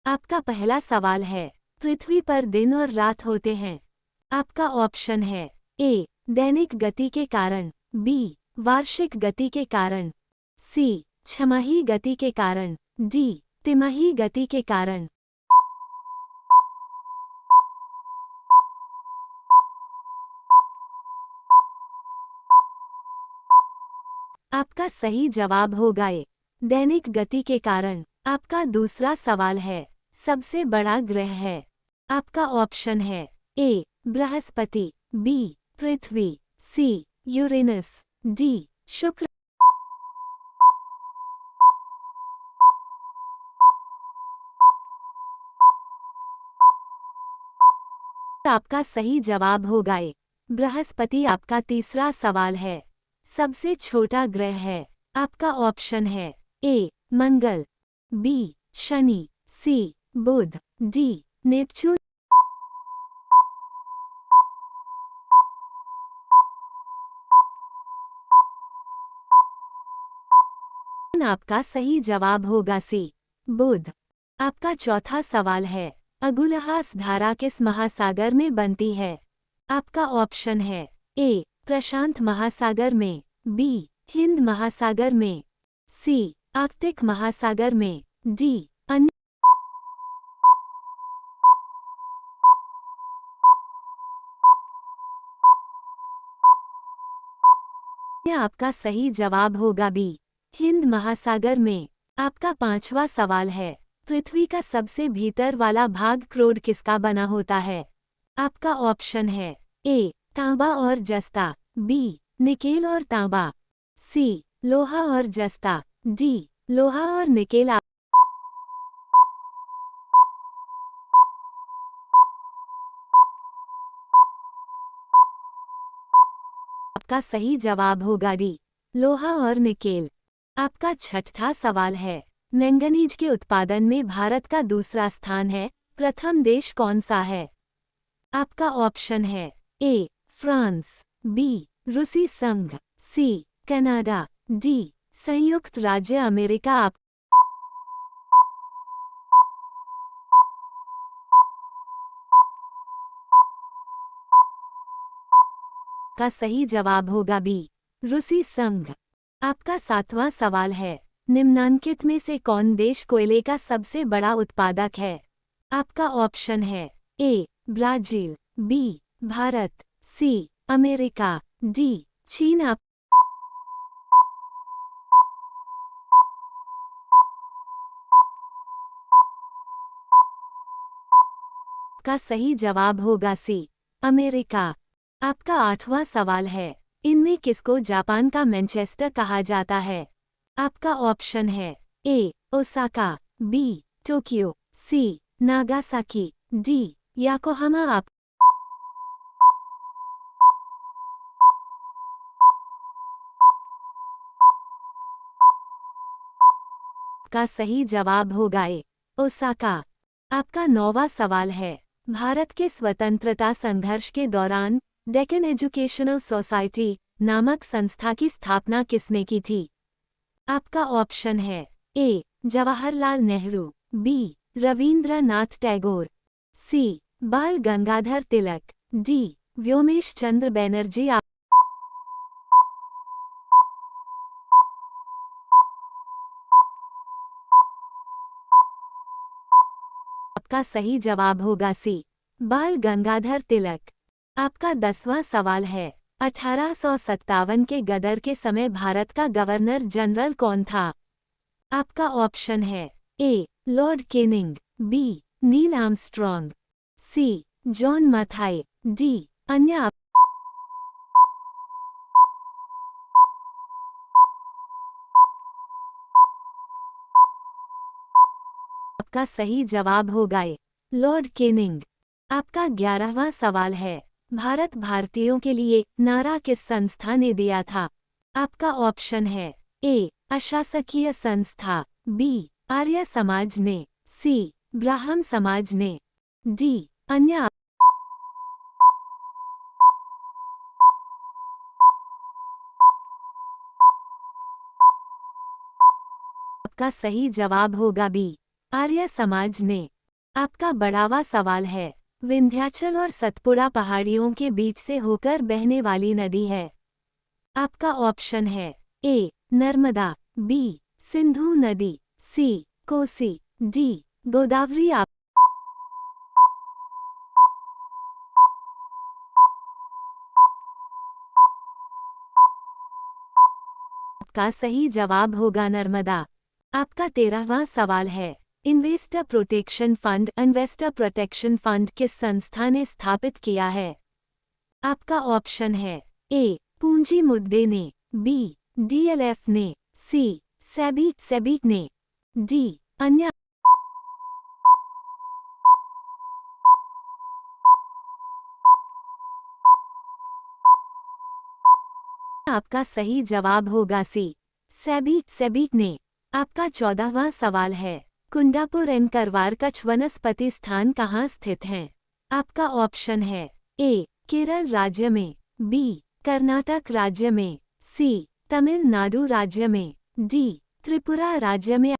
आपका पहला सवाल है, पृथ्वी पर दिन और रात होते हैं। आपका ऑप्शन है ए दैनिक गति के कारण, बी वार्षिक गति के कारण, सी छमाही गति के कारण, डी तिमाही गति के कारण। आपका सही जवाब होगा ए दैनिक गति के कारण। आपका दूसरा सवाल है, सबसे बड़ा ग्रह है। आपका ऑप्शन है ए बृहस्पति, बी पृथ्वी, सी यूरेनस, डी शुक्र। आपका सही जवाब होगा ए बृहस्पति। आपका तीसरा सवाल है, सबसे छोटा ग्रह है। आपका ऑप्शन है ए मंगल, बी शनि, सी बुध, डी नेपच्यून। आपका सही जवाब होगा सी बुध। आपका चौथा सवाल है, अगुलहास धारा किस महासागर में बनती है। आपका ऑप्शन है ए प्रशांत महासागर में, बी हिंद महासागर में, सी आर्कटिक महासागर में, डी अन्य। आपका सही जवाब होगा बी हिंद महासागर में। आपका पांचवा सवाल है, पृथ्वी का सबसे भीतर वाला भाग क्रोड किसका बना होता है। आपका ऑप्शन है ए तांबा और जस्ता, बी निकेल और तांबा, सी लोहा और जस्ता, डी लोहा और निकेल। आपका सही जवाब होगा डी लोहा और निकेल। आपका छठा सवाल है, मैंगनीज के उत्पादन में भारत का दूसरा स्थान है। प्रथम देश कौन सा है। आपका ऑप्शन है ए फ्रांस, बी रूसी संघ, सी कनाडा, डी संयुक्त राज्य अमेरिका। आपका सही जवाब होगा बी रूसी संघ। आपका सातवां सवाल है, निम्नांकित में से कौन देश कोयले का सबसे बड़ा उत्पादक है। आपका ऑप्शन है A Brazil, B Bharat, C America, D चीन। आपका सही जवाब होगा सी अमेरिका। आपका आठवां सवाल है, इनमें किसको जापान का मैनचेस्टर कहा जाता है। आपका ऑप्शन है ए ओसाका, बी टोक्यो, सी नागासाकी, डी याकोहामा। आपका सही जवाब होगा ए ओसाका। आपका नौवां सवाल है, भारत के स्वतंत्रता संघर्ष के दौरान डेक्कन एजुकेशनल सोसाइटी नामक संस्था की स्थापना किसने की थी। आपका ऑप्शन है ए जवाहरलाल नेहरू, बी रवींद्रनाथ टैगोर, सी बाल गंगाधर तिलक, डी व्योमेश चंद्र बैनर्जी। आपका सही जवाब होगा सी बाल गंगाधर तिलक। आपका 10वां सवाल है, 1857 के गदर के समय भारत का गवर्नर जनरल कौन था। आपका ऑप्शन है A Lord Canning, B Neil Armstrong, C John Mathai, D अन्य। आपका सही जवाब होगा ए लॉर्ड केनिंग। आपका 11वां सवाल है, भारत भारतीयों के लिए नारा किस संस्था ने दिया था। आपका ऑप्शन है ए अशासकीय संस्था, बी आर्य समाज ने, सी ब्राह्म समाज ने, डी अन्य। आपका सही जवाब होगा बी आर्य समाज ने। आपका बढ़ावा सवाल है। विंध्याचल और सतपुड़ा पहाड़ियों के बीच से होकर बहने वाली नदी है। आपका ऑप्शन है ए नर्मदा, बी सिंधु नदी, सी कोसी, डी गोदावरी। आपका सही जवाब होगा नर्मदा। आपका 13वां सवाल है। इन्वेस्टर प्रोटेक्शन फंड किस संस्था ने स्थापित किया है? आपका ऑप्शन है ए पूंजी मुद्दे ने, बी डीएलएफ ने, सी सेबी ने, डी अन्य। आपका सही जवाब होगा सी सेबी ने। आपका 14वां सवाल है। कुंडापुर एंड करवार कच्छ वनस्पति स्थान कहाँ स्थित हैं? आपका ऑप्शन है ए केरल राज्य में, बी कर्नाटक राज्य में, सी तमिलनाडु राज्य में, डी त्रिपुरा राज्य में।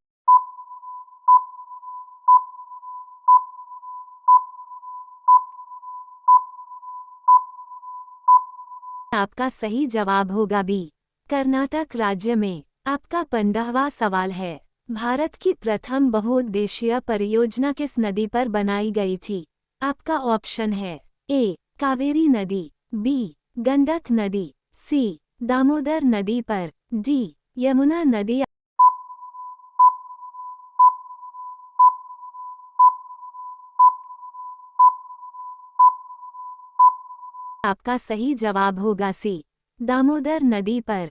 आपका सही जवाब होगा बी कर्नाटक राज्य में। आपका 15वां सवाल है। भारत की प्रथम बहुउद्देशीय परियोजना किस नदी पर बनाई गई थी? आपका ऑप्शन है ए कावेरी नदी, बी गंडक नदी, सी दामोदर नदी पर, डी यमुना नदी। आपका सही जवाब होगा सी दामोदर नदी पर।